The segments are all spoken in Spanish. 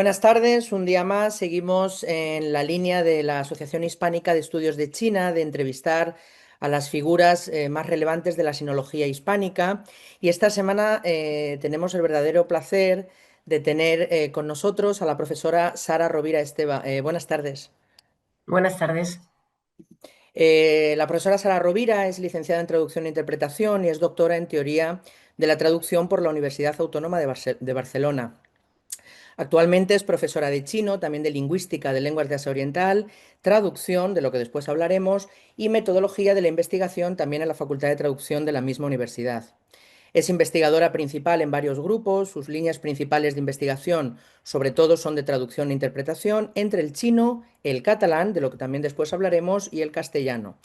Buenas tardes, un día más. Seguimos en la línea de la Asociación Hispánica de Estudios de China, de entrevistar a las figuras más relevantes de la sinología hispánica. Y esta semana tenemos el verdadero placer de tener con nosotros a la profesora Sara Rovira Esteva. Buenas tardes. Buenas tardes. La profesora Sara Rovira es licenciada en Traducción e Interpretación y es doctora en Teoría de la Traducción por la Universidad Autónoma de Barcelona. Actualmente es profesora de chino, también de lingüística de lenguas de Asia Oriental, traducción, de lo que después hablaremos, y metodología de la investigación también en la Facultad de Traducción de la misma universidad. Es investigadora principal en varios grupos, sus líneas principales de investigación sobre todo son de traducción e interpretación entre el chino, el catalán, de lo que también después hablaremos, y el castellano.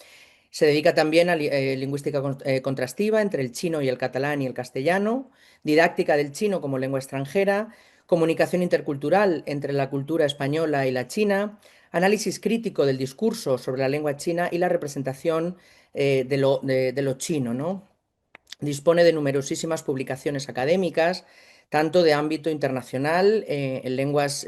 Se dedica también a lingüística contrastiva entre el chino y el catalán y el castellano, didáctica del chino como lengua extranjera, comunicación intercultural entre la cultura española y la china, análisis crítico del discurso sobre la lengua china y la representación de lo chino, ¿no? Dispone de numerosísimas publicaciones académicas, tanto de ámbito internacional, en lenguas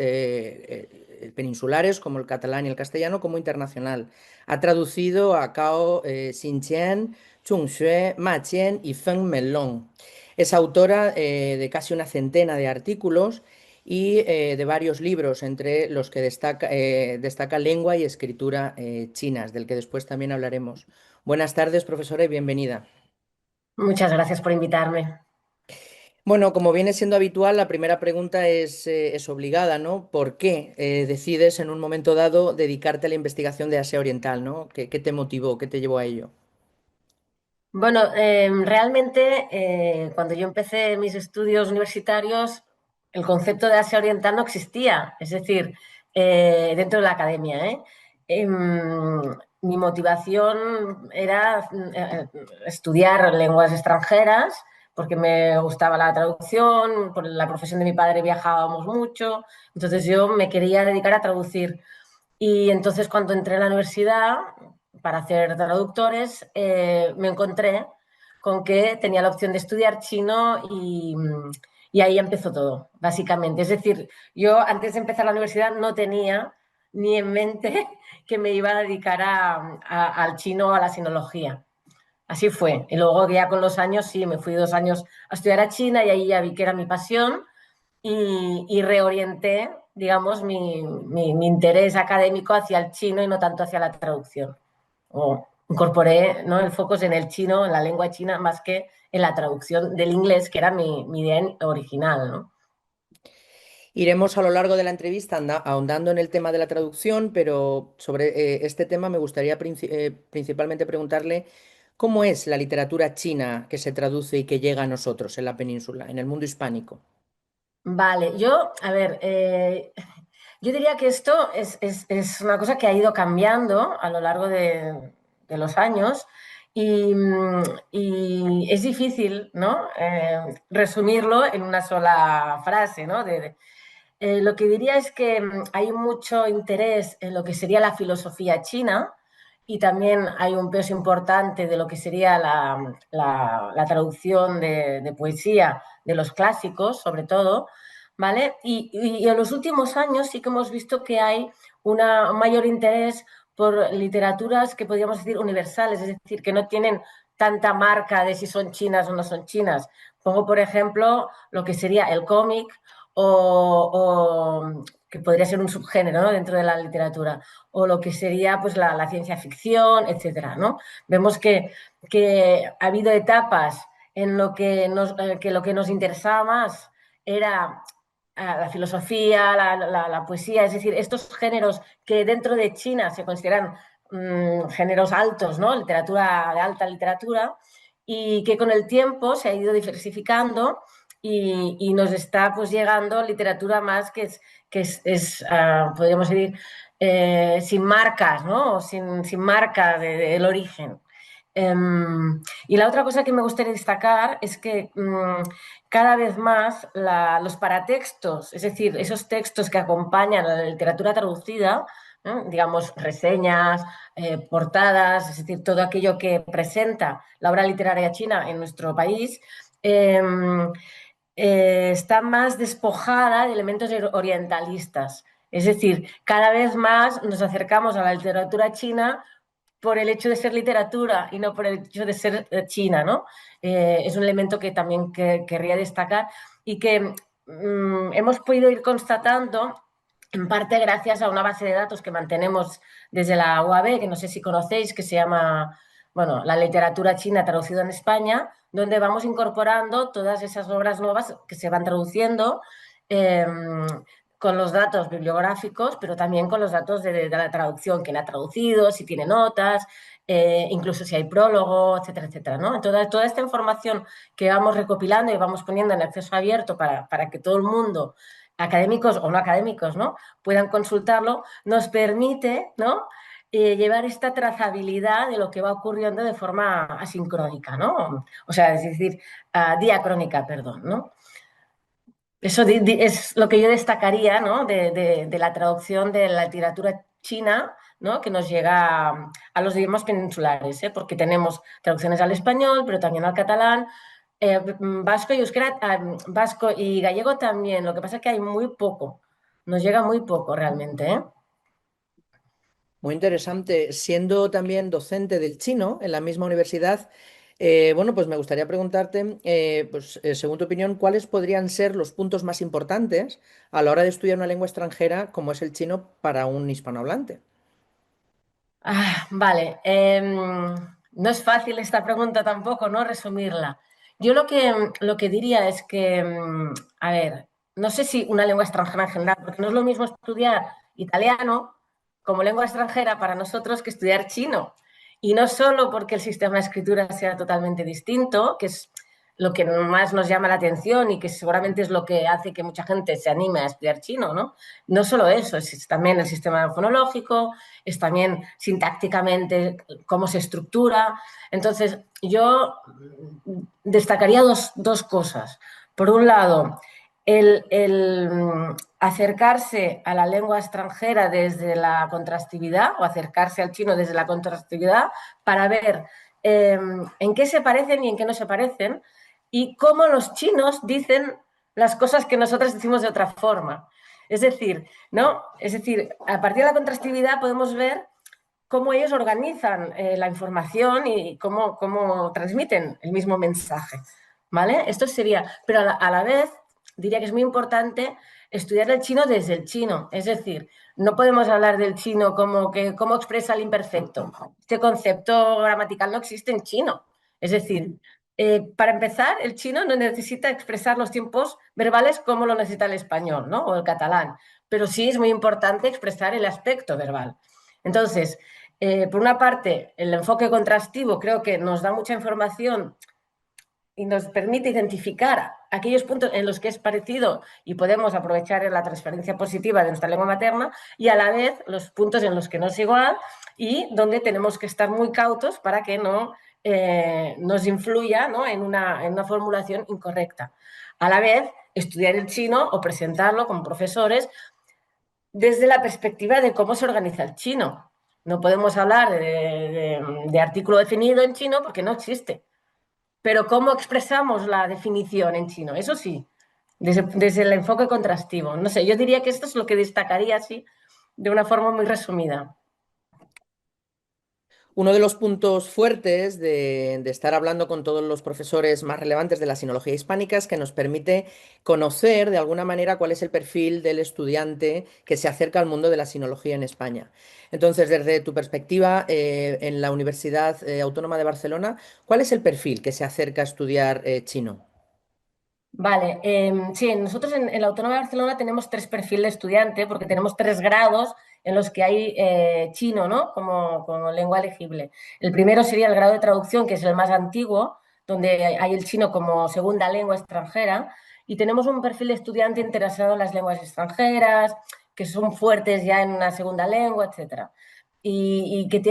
peninsulares como el catalán y el castellano, como internacional. Ha traducido a Cao Xinqian, Chung Xue, Ma Qian y Feng Menlong. Es autora de casi una centena de artículos y de varios libros, entre los que destaca Lengua y Escritura chinas, del que después también hablaremos. Buenas tardes, profesora, y bienvenida. Muchas gracias por invitarme. Bueno, como viene siendo habitual, la primera pregunta es obligada, ¿no? ¿Por qué decides en un momento dado dedicarte a la investigación de Asia Oriental, ¿no? ¿Qué te motivó? ¿Qué te llevó a ello? Bueno, realmente cuando yo empecé mis estudios universitarios, el concepto de Asia Oriental no existía, es decir, dentro de la academia, ¿eh? Mi motivación era estudiar lenguas extranjeras porque me gustaba la traducción, por la profesión de mi padre viajábamos mucho, entonces yo me quería dedicar a traducir. Y entonces cuando entré a la universidad para hacer traductores, me encontré con que tenía la opción de estudiar chino y ahí empezó todo, básicamente. Es decir, yo antes de empezar la universidad no tenía ni en mente que me iba a dedicar al chino o a la sinología. Así fue. Y luego ya con los años, sí, me fui 2 años a estudiar a China y ahí ya vi que era mi pasión y reorienté, digamos, mi interés académico hacia el chino y no tanto hacia la traducción. O incorporé, ¿no?, el foco en el chino, en la lengua china, más que en la traducción del inglés, que era mi idea original, ¿no? Iremos a lo largo de la entrevista ahondando en el tema de la traducción, pero sobre este tema me gustaría principalmente preguntarle cómo es la literatura china que se traduce y que llega a nosotros en la península, en el mundo hispánico. Vale, yo, a ver, yo diría que esto es una cosa que ha ido cambiando a lo largo de los años y es difícil, ¿no? Resumirlo en una sola frase, ¿no? Lo que diría es que hay mucho interés en lo que sería la filosofía china y también hay un peso importante de lo que sería la traducción de poesía de los clásicos, sobre todo, ¿vale? Y en los últimos años sí que hemos visto que hay un mayor interés por literaturas que podríamos decir universales, es decir, que no tienen tanta marca de si son chinas o no son chinas. Pongo, por ejemplo, lo que sería el cómic o que podría ser un subgénero, ¿no?, dentro de la literatura, o lo que sería pues la ciencia ficción, etcétera, ¿no? Vemos que ha habido etapas en lo que nos interesaba más era la filosofía, la poesía, es decir, estos géneros que dentro de China se consideran géneros altos, ¿no? Literatura de alta literatura, y que con el tiempo se ha ido diversificando y nos está pues llegando literatura más que podríamos decir, sin marcas, ¿no? O sin marca del origen. Y la otra cosa que me gustaría destacar es que cada vez más los paratextos, es decir, esos textos que acompañan a la literatura traducida, ¿no?, digamos, reseñas, portadas, es decir, todo aquello que presenta la obra literaria china en nuestro país, está más despojada de elementos orientalistas. Es decir, cada vez más nos acercamos a la literatura china por el hecho de ser literatura y no por el hecho de ser china, ¿no? Es un elemento que también querría destacar y que hemos podido ir constatando en parte gracias a una base de datos que mantenemos desde la UAB, que no sé si conocéis, que se llama, bueno, la literatura china traducida en España, donde vamos incorporando todas esas obras nuevas que se van traduciendo eh, con los datos bibliográficos, pero también con los datos de la traducción, quién ha traducido, si tiene notas, incluso si hay prólogo, etcétera, etcétera, ¿no? Toda esta información que vamos recopilando y vamos poniendo en acceso abierto para que todo el mundo, académicos o no académicos, ¿no?, puedan consultarlo, nos permite, ¿no?, llevar esta trazabilidad de lo que va ocurriendo de forma asincrónica, ¿no? O sea, es decir, diacrónica, perdón, ¿no? Eso es lo que yo destacaría, ¿no?, de la traducción de la literatura china, ¿no?, que nos llega a los idiomas peninsulares, ¿eh? Porque tenemos traducciones al español, pero también al catalán, vasco y euskera, vasco y gallego también. Lo que pasa es que hay muy poco, nos llega muy poco realmente, ¿eh? Muy interesante. Siendo también docente del chino en la misma universidad, bueno, pues me gustaría preguntarte, pues, según tu opinión, ¿cuáles podrían ser los puntos más importantes a la hora de estudiar una lengua extranjera como es el chino para un hispanohablante? Vale, no es fácil esta pregunta tampoco, ¿no? Resumirla. Yo lo que diría es que, a ver, no sé si una lengua extranjera en general, porque no es lo mismo estudiar italiano como lengua extranjera para nosotros que estudiar chino. Y no solo porque el sistema de escritura sea totalmente distinto, que es lo que más nos llama la atención y que seguramente es lo que hace que mucha gente se anime a estudiar chino, ¿no? No solo eso, es también el sistema fonológico, es también sintácticamente cómo se estructura. Entonces, yo destacaría dos cosas. Por un lado, el acercarse a la lengua extranjera desde la contrastividad o acercarse al chino desde la contrastividad para ver en qué se parecen y en qué no se parecen y cómo los chinos dicen las cosas que nosotros decimos de otra forma. Es decir, ¿no? Es decir, a partir de la contrastividad podemos ver cómo ellos organizan la información y cómo transmiten el mismo mensaje, ¿vale? Esto sería, pero a la vez diría que es muy importante estudiar el chino desde el chino, es decir, no podemos hablar del chino como que cómo expresa el imperfecto. Este concepto gramatical no existe en chino. Es decir, para empezar, el chino no necesita expresar los tiempos verbales como lo necesita el español, ¿no?, o el catalán, pero sí es muy importante expresar el aspecto verbal. Entonces, por una parte, el enfoque contrastivo creo que nos da mucha información y nos permite identificar aquellos puntos en los que es parecido y podemos aprovechar la transferencia positiva de nuestra lengua materna y a la vez los puntos en los que no es igual y donde tenemos que estar muy cautos para que no nos influya, ¿no?, en una formulación incorrecta. A la vez, estudiar el chino o presentarlo con profesores desde la perspectiva de cómo se organiza el chino. No podemos hablar de artículo definido en chino porque no existe. Pero ¿cómo expresamos la definición en chino? Eso sí, desde el enfoque contrastivo. No sé, yo diría que esto es lo que destacaría así de una forma muy resumida. Uno de los puntos fuertes de estar hablando con todos los profesores más relevantes de la sinología hispánica es que nos permite conocer de alguna manera cuál es el perfil del estudiante que se acerca al mundo de la sinología en España. Entonces, desde tu perspectiva, en la Universidad Autónoma de Barcelona, ¿cuál es el perfil que se acerca a estudiar chino? Vale, sí, nosotros en la Autónoma de Barcelona tenemos tres perfiles de estudiante porque tenemos tres grados en los que hay chino, ¿no?, como lengua elegible. El primero sería el grado de traducción, que es el más antiguo, donde hay el chino como segunda lengua extranjera, y tenemos un perfil de estudiante interesado en las lenguas extranjeras, que son fuertes ya en una segunda lengua, etcétera. Y que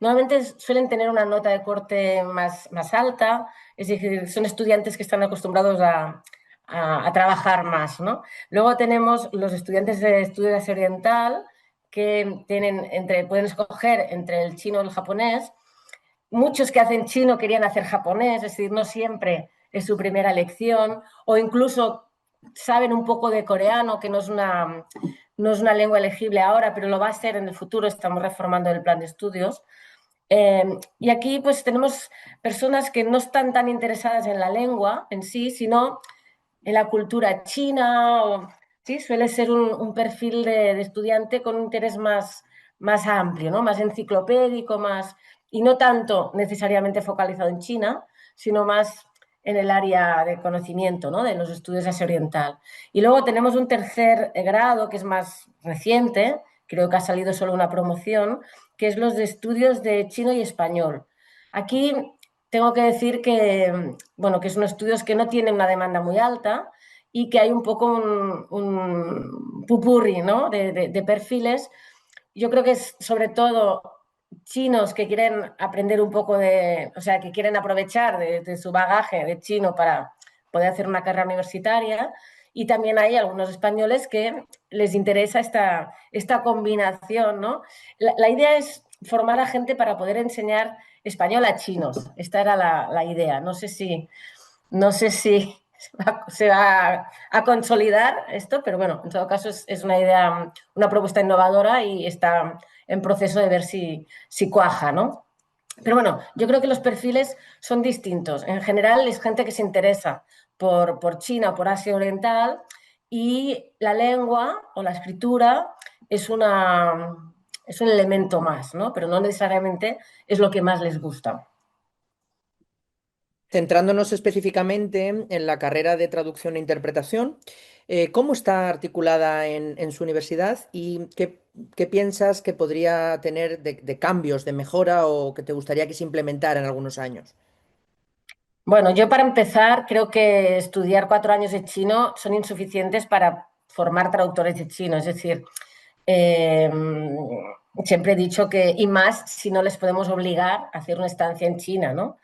normalmente suelen tener una nota de corte más alta, es decir, son estudiantes que están acostumbrados a trabajar más, ¿no? Luego tenemos los estudiantes de estudio de Asia Oriental que pueden escoger entre el chino y el japonés. Muchos que hacen chino querían hacer japonés, es decir, no siempre es su primera lección, o incluso saben un poco de coreano, que no es una lengua elegible ahora, pero lo va a ser en el futuro, estamos reformando el plan de estudios. Y aquí pues tenemos personas que no están tan interesadas en la lengua en sí, sino en la cultura china, o, sí, suele ser un perfil de estudiante con un interés más amplio, ¿no? Más enciclopédico, más, y no tanto necesariamente focalizado en China, sino más en el área de conocimiento, ¿no? De los estudios de Asia Oriental. Y luego tenemos un tercer grado que es más reciente, creo que ha salido solo una promoción, que es los de estudios de chino y español. Aquí tengo que decir que, bueno, que son estudios que no tienen una demanda muy alta y que hay un poco un pupurri, ¿no? De perfiles. Yo creo que es sobre todo chinos que quieren aprender un poco de, o sea, que quieren aprovechar de su bagaje de chino para poder hacer una carrera universitaria. Y también hay algunos españoles que les interesa esta combinación, ¿no? La idea es formar a gente para poder enseñar español a chinos. Esta era la idea. No sé si se va a consolidar esto, pero bueno, en todo caso es una idea, una propuesta innovadora y está en proceso de ver si cuaja, ¿no? Pero bueno, yo creo que los perfiles son distintos. En general es gente que se interesa por China, por Asia Oriental, y la lengua o la escritura es, es un elemento más, ¿no? Pero no necesariamente es lo que más les gusta. Centrándonos específicamente en la carrera de traducción e interpretación, ¿cómo está articulada en su universidad y qué piensas que podría tener de cambios, de mejora o que te gustaría que se implementara en algunos años? Bueno, yo para empezar creo que estudiar 4 años de chino son insuficientes para formar traductores de chino. Es decir, eh, siempre he dicho que, y más si no les podemos obligar a hacer una estancia en China, ¿no?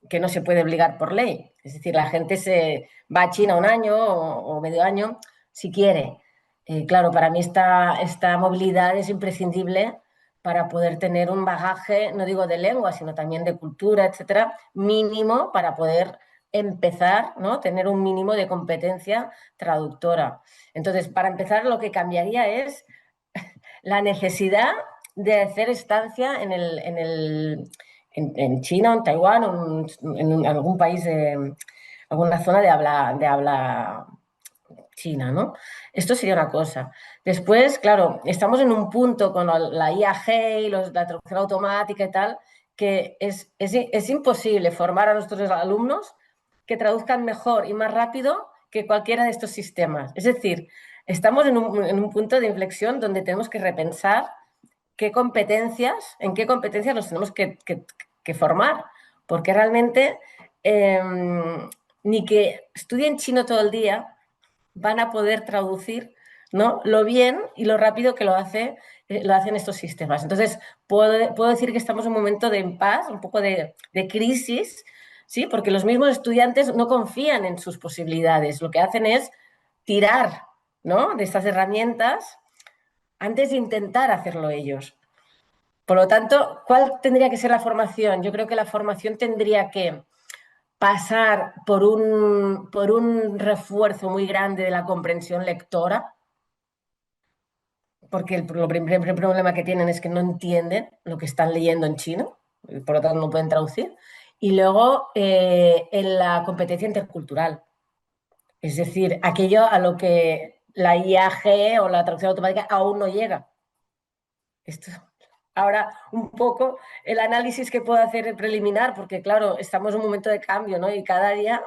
Que no se puede obligar por ley. Es decir, la gente se va a China un año o medio año si quiere. Claro, para mí esta movilidad es imprescindible para poder tener un bagaje, no digo de lengua, sino también de cultura, etcétera, mínimo para poder empezar, ¿no? Tener un mínimo de competencia traductora. Entonces, para empezar, lo que cambiaría es la necesidad de hacer estancia en China, o en Taiwán, o en algún país, alguna zona de habla china, ¿no? Esto sería una cosa. Después, claro, estamos en un punto con la IAG y la traducción automática y tal, que es imposible formar a nuestros alumnos que traduzcan mejor y más rápido que cualquiera de estos sistemas. Es decir, estamos en un punto de inflexión donde tenemos que repensar en qué competencias nos tenemos que formar, porque realmente eh, ni que estudien chino todo el día van a poder traducir, ¿no? Lo bien y lo rápido que lo hacen estos sistemas. Entonces, puedo decir que estamos en un momento de impasse, un poco de crisis, ¿sí? Porque los mismos estudiantes no confían en sus posibilidades. Lo que hacen es tirar, ¿no? De estas herramientas antes de intentar hacerlo ellos. Por lo tanto, ¿cuál tendría que ser la formación? Yo creo que la formación tendría que pasar por un refuerzo muy grande de la comprensión lectora, porque el primer problema que tienen es que no entienden lo que están leyendo en chino, y por lo tanto no pueden traducir. Y luego en la competencia intercultural, es decir, aquello a lo que la IAG o la traducción automática aún no llega. Esto, ahora un poco el análisis que puedo hacer preliminar, porque claro, estamos en un momento de cambio, ¿no? Y cada día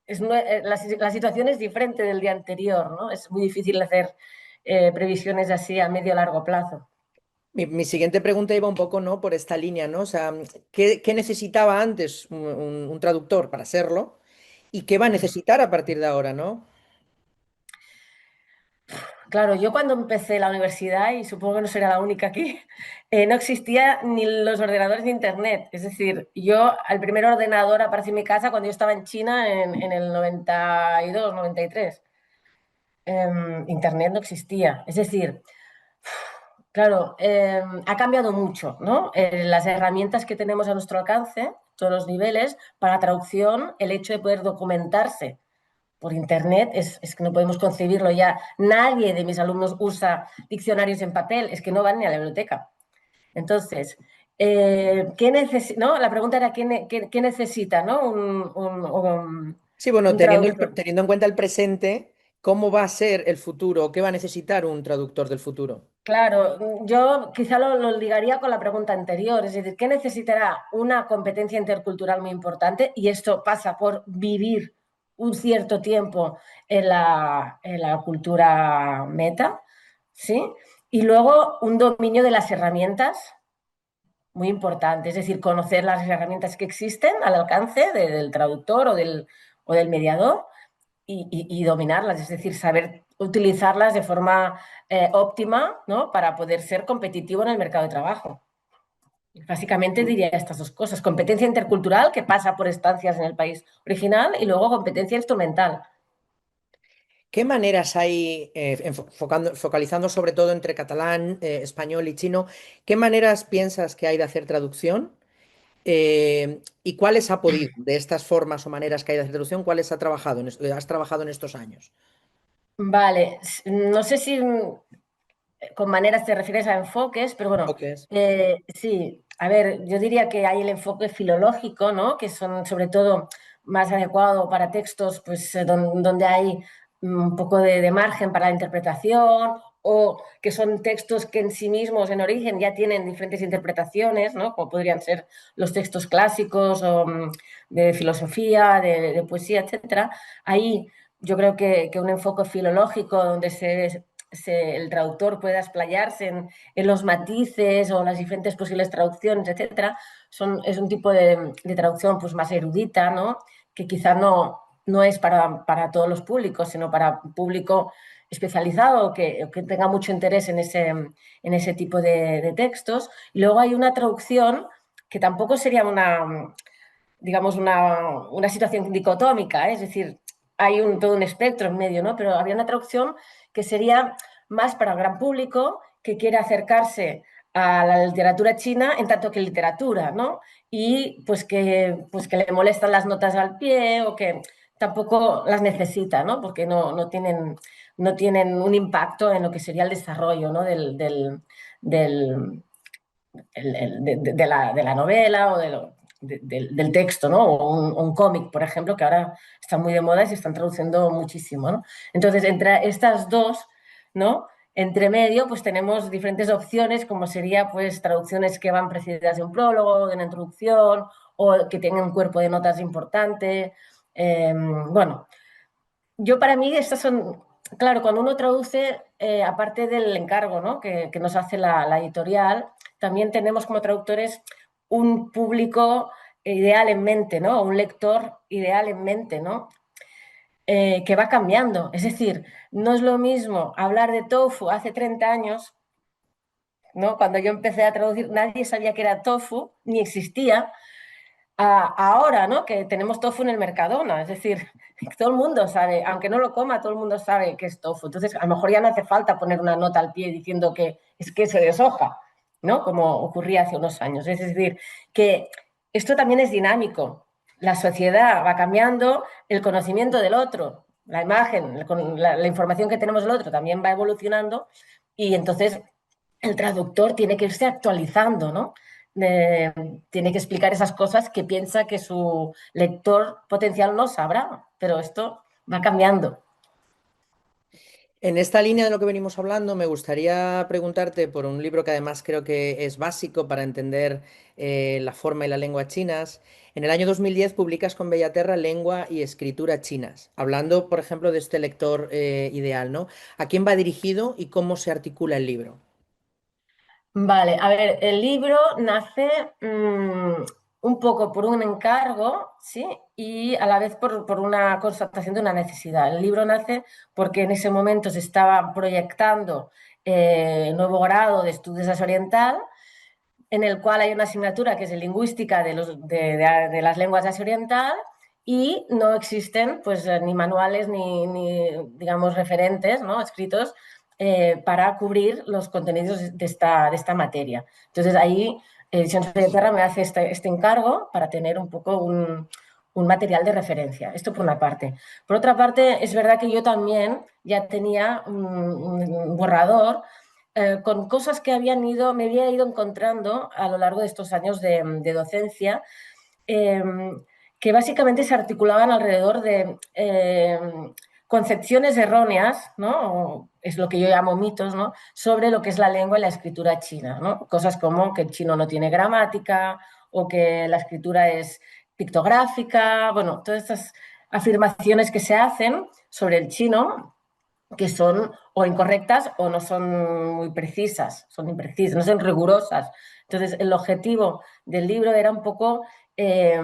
la situación es diferente del día anterior, ¿no? Es muy difícil hacer previsiones así a medio o largo plazo. Mi siguiente pregunta iba un poco, ¿no? Por esta línea, ¿no? O sea, ¿qué necesitaba antes un traductor para serlo? ¿Y qué va a necesitar a partir de ahora, ¿no? Claro, yo cuando empecé la universidad, y supongo que no será la única aquí, no existía ni los ordenadores ni internet. Es decir, yo, el primer ordenador apareció en mi casa cuando yo estaba en China en el 92, 93. Internet no existía. Es decir, Claro, ha cambiado mucho, ¿no? Las herramientas que tenemos a nuestro alcance, todos los niveles, para traducción, el hecho de poder documentarse por Internet es que no podemos concebirlo ya. Nadie de mis alumnos usa diccionarios en papel, es que no van ni a la biblioteca. Entonces, ¿no? La pregunta era, ¿qué necesita, ¿no? Sí, bueno, Un traductor. teniendo en cuenta el presente, ¿cómo va a ser el futuro? ¿Qué va a necesitar un traductor del futuro? Claro, yo quizá lo ligaría con la pregunta anterior, es decir, ¿qué necesitará una competencia intercultural muy importante? Y esto pasa por vivir un cierto tiempo en la cultura meta, ¿sí? Y luego un dominio de las herramientas muy importante, es decir, conocer las herramientas que existen al alcance del traductor o del mediador y dominarlas, es decir, saber utilizarlas de forma óptima, ¿no? Para poder ser competitivo en el mercado de trabajo. Básicamente diría estas dos cosas, competencia intercultural que pasa por estancias en el país original y luego competencia instrumental. ¿Qué maneras hay, focalizando sobre todo entre catalán, español y chino, qué maneras piensas que hay de hacer traducción? ¿Y cuáles ha podido, de estas formas o maneras que hay de hacer traducción, cuáles has trabajado en estos años? Vale, no sé si con maneras te refieres a enfoques, pero bueno, Enfoques. sí, a ver, yo diría que hay el enfoque filológico, ¿no? Que son sobre todo más adecuado para textos pues, donde hay un poco de margen para la interpretación o que son textos que en sí mismos, en origen, ya tienen diferentes interpretaciones, ¿no? Como podrían ser los textos clásicos o de filosofía, de poesía, etcétera. Ahí yo creo que un enfoque filológico donde el traductor pueda explayarse en los matices o las diferentes posibles traducciones, etcétera, es un tipo de traducción pues, más erudita, ¿no? Que quizá no es para todos los públicos, sino para un público especializado o que tenga mucho interés en ese tipo de textos. Y luego hay una traducción que tampoco sería digamos, una situación dicotómica, ¿eh? Es decir, hay todo un espectro en medio, ¿no? Pero habría una traducción que sería más para el gran público que quiere acercarse a la literatura china en tanto que literatura, ¿no? Y pues que le molestan las notas al pie o que tampoco las necesita, ¿no? Porque no tienen un impacto en lo que sería el desarrollo, ¿no? Del, de la novela o del texto, ¿no? O un cómic, por ejemplo, que ahora está muy de moda y se están traduciendo muchísimo, ¿no? Entonces, entre estas dos, ¿no? Entre medio, pues tenemos diferentes opciones, como sería, pues, traducciones que van precedidas de un prólogo, de una introducción, o que tengan un cuerpo de notas importante. Bueno, yo para mí estas son, claro, cuando uno traduce, aparte del encargo, ¿no? que nos hace la editorial, también tenemos como traductores un público ideal en mente, ¿no? Un lector ideal en mente, ¿no? Que va cambiando. Es decir, no es lo mismo hablar de tofu hace 30 años, ¿no? Cuando yo empecé a traducir, nadie sabía que era tofu, ni existía, ahora, ¿no? Que tenemos tofu en el Mercadona, es decir, todo el mundo sabe, aunque no lo coma, todo el mundo sabe que es tofu. Entonces, a lo mejor ya no hace falta poner una nota al pie diciendo que es queso de soja, ¿no? Como ocurría hace unos años. Es decir, que esto también es dinámico. La sociedad va cambiando, el conocimiento del otro, la imagen, la información que tenemos del otro también va evolucionando y entonces el traductor tiene que irse actualizando, ¿no? Eh, Tiene que explicar esas cosas que piensa que su lector potencial no sabrá, pero esto va cambiando. En esta línea de lo que venimos hablando, me gustaría preguntarte por un libro que además creo que es básico para entender la forma y la lengua chinas. En el año 2010 publicas con Bellaterra Lengua y Escritura chinas, hablando, por ejemplo, de este lector ideal, ¿no? ¿A quién va dirigido y cómo se articula el libro? Vale, a ver, el libro nace un poco por un encargo, ¿sí? Y a la vez por una constatación de una necesidad. El libro nace porque en ese momento se estaba proyectando nuevo grado de estudios Asia Oriental en el cual hay una asignatura que es de lingüística de las lenguas de Asia Oriental y no existen pues ni manuales ni digamos referentes, ¿no? Escritos para cubrir los contenidos de esta materia. Entonces ahí Ediciones de Terra me hace este encargo para tener un poco un material de referencia. Esto por una parte. Por otra parte, es verdad que yo también ya tenía un borrador con cosas que me había ido encontrando a lo largo de estos años de docencia, eh, que básicamente se articulaban alrededor de concepciones erróneas, ¿no? Es lo que yo llamo mitos, ¿no? Sobre lo que es la lengua y la escritura china, ¿no? Cosas como que el chino no tiene gramática o que la escritura es pictográfica, bueno, todas estas afirmaciones que se hacen sobre el chino que son o incorrectas o no son muy precisas, son imprecisas, no son rigurosas. Entonces, el objetivo del libro era un poco eh,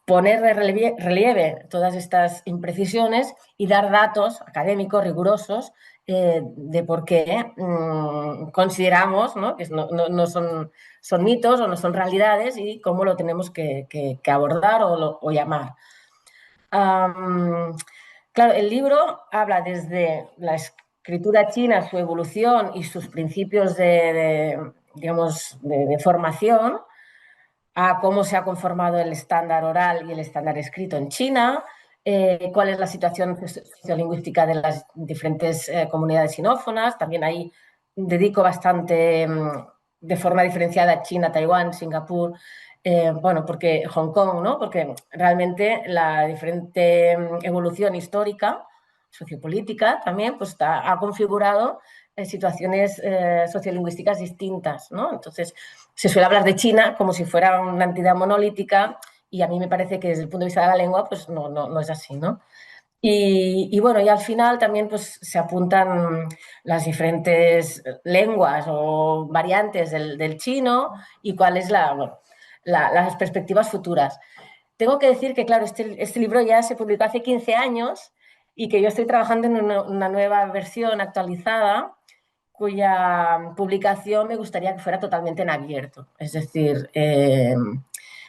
poner de relieve todas estas imprecisiones y dar datos académicos rigurosos de por qué consideramos, ¿no? Que no son mitos o no son realidades y cómo lo tenemos que abordar o llamar. Claro, el libro habla desde la escritura china, su evolución y sus principios digamos, de formación, a cómo se ha conformado el estándar oral y el estándar escrito en China, cuál es la situación sociolingüística de las diferentes comunidades sinófonas. También ahí dedico bastante de forma diferenciada a China, Taiwán, Singapur, bueno, porque Hong Kong, ¿no? Porque realmente la diferente evolución histórica, sociopolítica también, pues ha configurado situaciones sociolingüísticas distintas, ¿no? Entonces, se suele hablar de China como si fuera una entidad monolítica y a mí me parece que desde el punto de vista de la lengua, pues no es así, ¿no? Y bueno, y al final también pues se apuntan las diferentes lenguas o variantes del chino y cuáles bueno, las perspectivas futuras. Tengo que decir que, claro, este libro ya se publicó hace 15 años y que yo estoy trabajando en una nueva versión actualizada cuya publicación me gustaría que fuera totalmente en abierto. Es decir,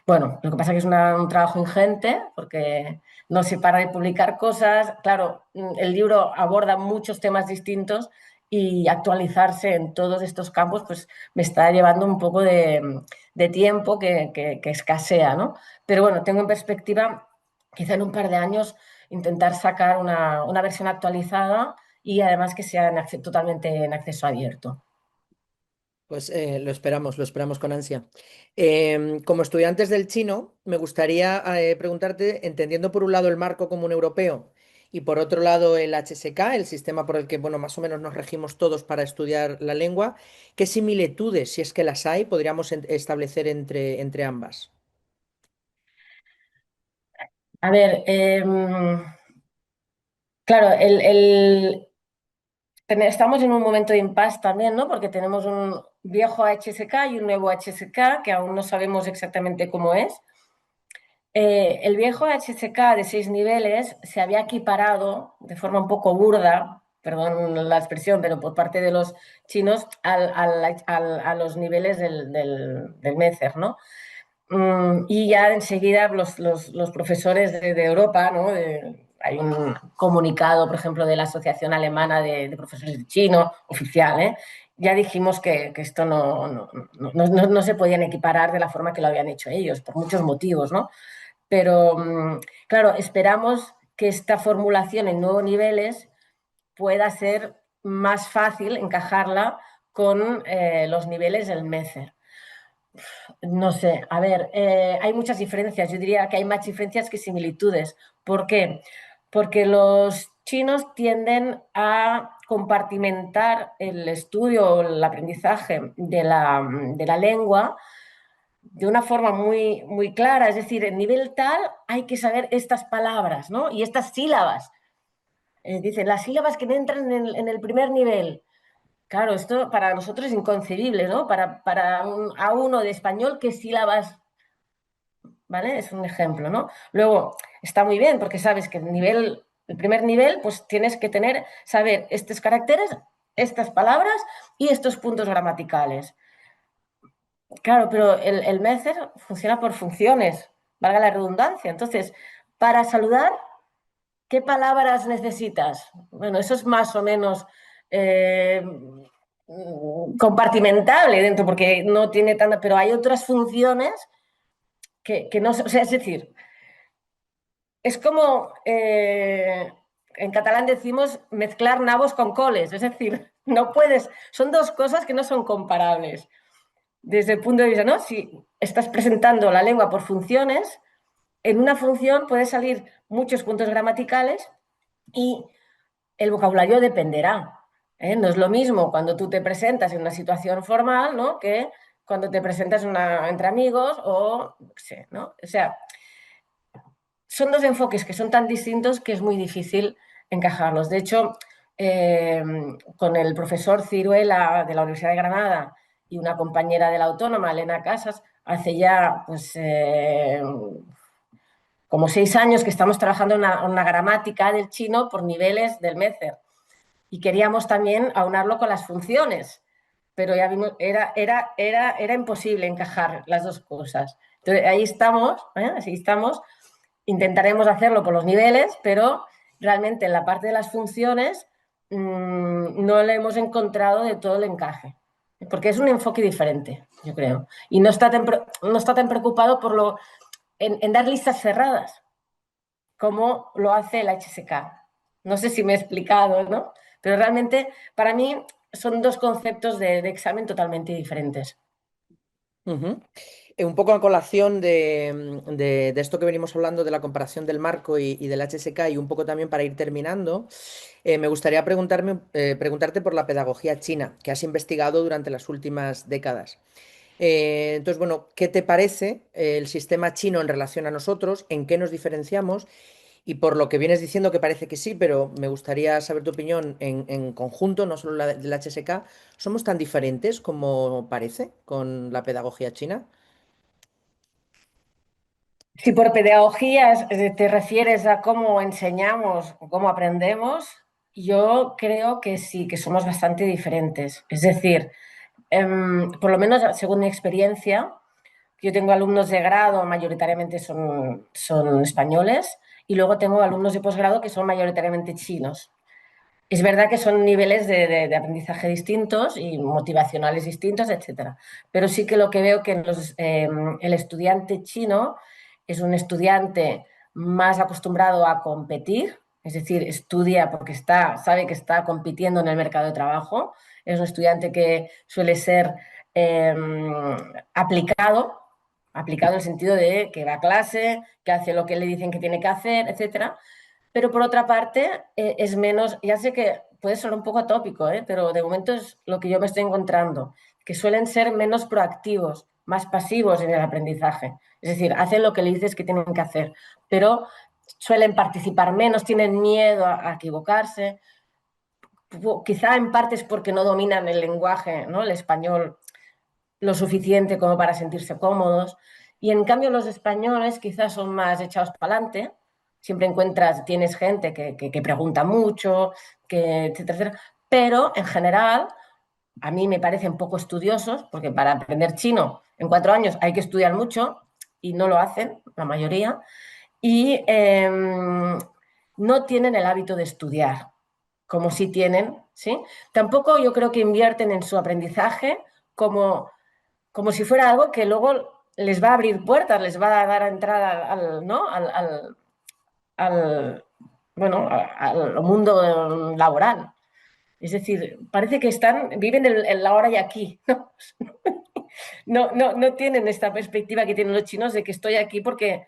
bueno, lo que pasa es que es un trabajo ingente porque no se para de publicar cosas. Claro, el libro aborda muchos temas distintos y actualizarse en todos estos campos pues me está llevando un poco de tiempo que escasea, ¿no? Pero bueno, tengo en perspectiva quizá en un par de años intentar sacar una versión actualizada y además que sea totalmente en acceso abierto. Pues lo esperamos con ansia. Como estudiantes del chino, me gustaría preguntarte, entendiendo por un lado el marco común europeo y por otro lado el HSK, el sistema por el que, bueno, más o menos nos regimos todos para estudiar la lengua, ¿qué similitudes, si es que las hay, podríamos establecer entre ambas? A ver, claro, estamos en un momento de impasse también, ¿no? Porque tenemos un viejo HSK y un nuevo HSK que aún no sabemos exactamente cómo es. El viejo HSK de 6 niveles se había equiparado de forma un poco burda, perdón la expresión, pero por parte de los chinos, a los niveles del MECER, ¿no? Y ya enseguida los profesores de Europa, ¿no? Hay un comunicado, por ejemplo, de la Asociación Alemana de Profesores de Chino, oficial, ¿eh? Ya dijimos que esto no se podían equiparar de la forma que lo habían hecho ellos, por muchos motivos, ¿no? Pero, claro, esperamos que esta formulación en nuevos niveles pueda ser más fácil encajarla con los niveles del MECER. No sé, a ver, hay muchas diferencias. Yo diría que hay más diferencias que similitudes. ¿Por qué? Porque los chinos tienden a compartimentar el estudio o el aprendizaje de la lengua de una forma muy clara. Es decir, en nivel tal hay que saber estas palabras, ¿no? Y estas sílabas. Dicen, las sílabas que entran en el primer nivel. Claro, esto para nosotros es inconcebible, ¿no? Para un A1 de español, ¿qué sílabas? ¿Vale? Es un ejemplo, ¿no? Luego, está muy bien porque sabes que el primer nivel, pues tienes que saber estos caracteres, estas palabras y estos puntos gramaticales. Claro, pero el MECER funciona por funciones, valga la redundancia. Entonces, para saludar, ¿qué palabras necesitas? Bueno, eso es más o menos eh, compartimentable dentro, porque no tiene tanta, pero hay otras funciones que no, o sea, es decir, es como, en catalán decimos mezclar nabos con coles, es decir, no puedes, son dos cosas que no son comparables. Desde el punto de vista, ¿no? Si estás presentando la lengua por funciones, en una función puede salir muchos puntos gramaticales y el vocabulario dependerá. ¿Eh? No es lo mismo cuando tú te presentas en una situación formal, ¿no? Que cuando te presentas entre amigos o, no sé, ¿no? O sea, son dos enfoques que son tan distintos que es muy difícil encajarlos. De hecho, eh, con el profesor Ciruela de la Universidad de Granada y una compañera de la Autónoma, Elena Casas, hace ya pues, como 6 años que estamos trabajando en una gramática del chino por niveles del MECER y queríamos también aunarlo con las funciones, pero ya vimos, era imposible encajar las dos cosas. Entonces, ahí estamos, así estamos. Intentaremos hacerlo por los niveles, pero realmente en la parte de las funciones no le hemos encontrado de todo el encaje, porque es un enfoque diferente, yo creo. Y no está tan preocupado en dar listas cerradas, como lo hace el HSK. No sé si me he explicado, ¿no? Pero realmente para mí son dos conceptos de examen totalmente diferentes. Ujú. Un poco a colación de esto que venimos hablando de la comparación del marco y del HSK y un poco también para ir terminando, me gustaría preguntarte por la pedagogía china que has investigado durante las últimas décadas. Entonces, bueno, ¿qué te parece el sistema chino en relación a nosotros? ¿En qué nos diferenciamos? Y por lo que vienes diciendo que parece que sí, pero me gustaría saber tu opinión en conjunto, no solo la del HSK. ¿Somos tan diferentes como parece con la pedagogía china? Si por pedagogía te refieres a cómo enseñamos o cómo aprendemos, yo creo que sí, que somos bastante diferentes. Es decir, por lo menos según mi experiencia, yo tengo alumnos de grado, mayoritariamente son españoles, y luego tengo alumnos de posgrado que son mayoritariamente chinos. Es verdad que son niveles de aprendizaje distintos y motivacionales distintos, etcétera. Pero sí que lo que veo que el estudiante chino es un estudiante más acostumbrado a competir, es decir, estudia porque sabe que está compitiendo en el mercado de trabajo. Es un estudiante que suele ser eh, aplicado, aplicado en el sentido de que va a clase, que hace lo que le dicen que tiene que hacer, etcétera, pero por otra parte, es menos, ya sé que puede ser un poco atópico, pero de momento es lo que yo me estoy encontrando, que suelen ser menos proactivos, más pasivos en el aprendizaje. Es decir, hacen lo que le dices que tienen que hacer, pero suelen participar menos, tienen miedo a equivocarse. Quizá en parte es porque no dominan el lenguaje, ¿no? El español lo suficiente como para sentirse cómodos. Y en cambio los españoles quizás son más echados para adelante. Siempre tienes gente que pregunta mucho, etcétera, etcétera. Pero en general, a mí me parecen poco estudiosos, porque para aprender chino en 4 años hay que estudiar mucho y no lo hacen, la mayoría. Y no tienen el hábito de estudiar, como sí tienen, ¿sí? Tampoco yo creo que invierten en su aprendizaje como si fuera algo que luego les va a abrir puertas, les va a dar entrada ¿no? al, bueno, al mundo laboral. Es decir, parece que viven en la hora y aquí, ¿no? No tienen esta perspectiva que tienen los chinos de que estoy aquí porque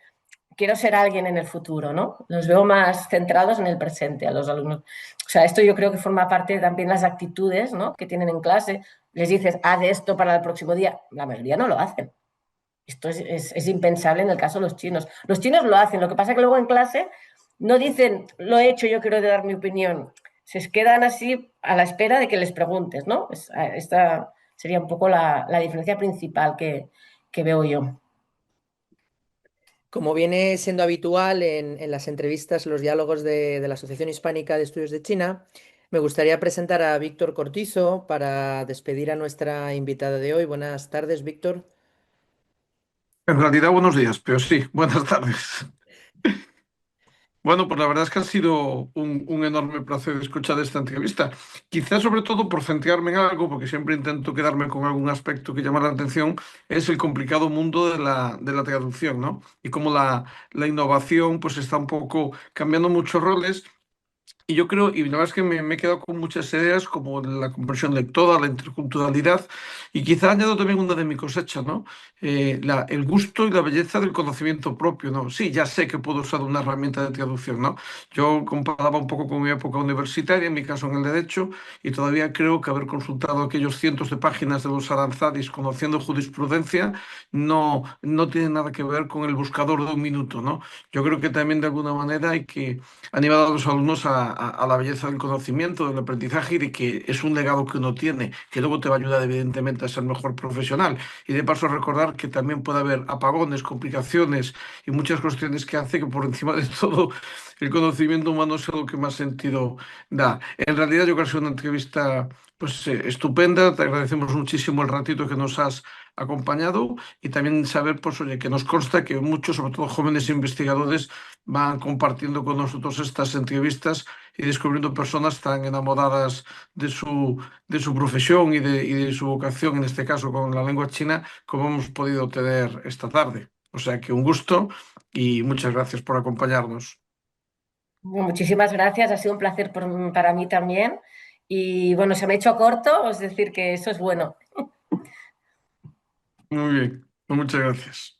quiero ser alguien en el futuro, ¿no? Los veo más centrados en el presente a los alumnos. O sea, esto yo creo que forma parte también de las actitudes, ¿no? Que tienen en clase. Les dices, haz esto para el próximo día. La mayoría no lo hacen. Esto es impensable en el caso de los chinos. Los chinos lo hacen, lo que pasa es que luego en clase no dicen, lo he hecho, yo quiero dar mi opinión. Se quedan así a la espera de que les preguntes, ¿no? Esta sería un poco la diferencia principal que veo yo. Como viene siendo habitual en las entrevistas, los diálogos de la Asociación Hispánica de Estudios de China, me gustaría presentar a Víctor Cortizo para despedir a nuestra invitada de hoy. Buenas tardes, Víctor. En realidad, buenos días, pero sí, buenas tardes. Bueno, pues la verdad es que ha sido un enorme placer escuchar esta entrevista. Quizás sobre todo por centrarme en algo, porque siempre intento quedarme con algún aspecto que llama la atención, es el complicado mundo de la traducción, ¿no? Y cómo la innovación pues está un poco cambiando muchos roles. Y yo creo, y la verdad es que me he quedado con muchas ideas como la comprensión lectora, la interculturalidad, y quizá añado también una de mi cosecha, ¿no? El gusto y la belleza del conocimiento propio, ¿no? Sí, ya sé que puedo usar una herramienta de traducción, ¿no? Yo comparaba un poco con mi época universitaria, en mi caso en el derecho, y todavía creo que haber consultado aquellos cientos de páginas de los Aranzadis conociendo jurisprudencia no tiene nada que ver con el buscador de un minuto, ¿no? Yo creo que también de alguna manera hay que animar a los alumnos a la belleza del conocimiento, del aprendizaje y de que es un legado que uno tiene, que luego te va a ayudar evidentemente a ser mejor profesional. Y de paso recordar que también puede haber apagones, complicaciones y muchas cuestiones que hace que por encima de todo el conocimiento humano sea lo que más sentido da. En realidad yo creo que ha sido una entrevista pues estupenda, te agradecemos muchísimo el ratito que nos has acompañado y también saber, pues oye, que nos consta que muchos, sobre todo jóvenes investigadores, van compartiendo con nosotros estas entrevistas y descubriendo personas tan enamoradas de su profesión y de su vocación, en este caso con la lengua china, como hemos podido tener esta tarde. O sea que un gusto y muchas gracias por acompañarnos. Muchísimas gracias, ha sido un placer para mí también. Y bueno, se me ha hecho corto, es decir, que eso es bueno. Muy bien, muchas gracias.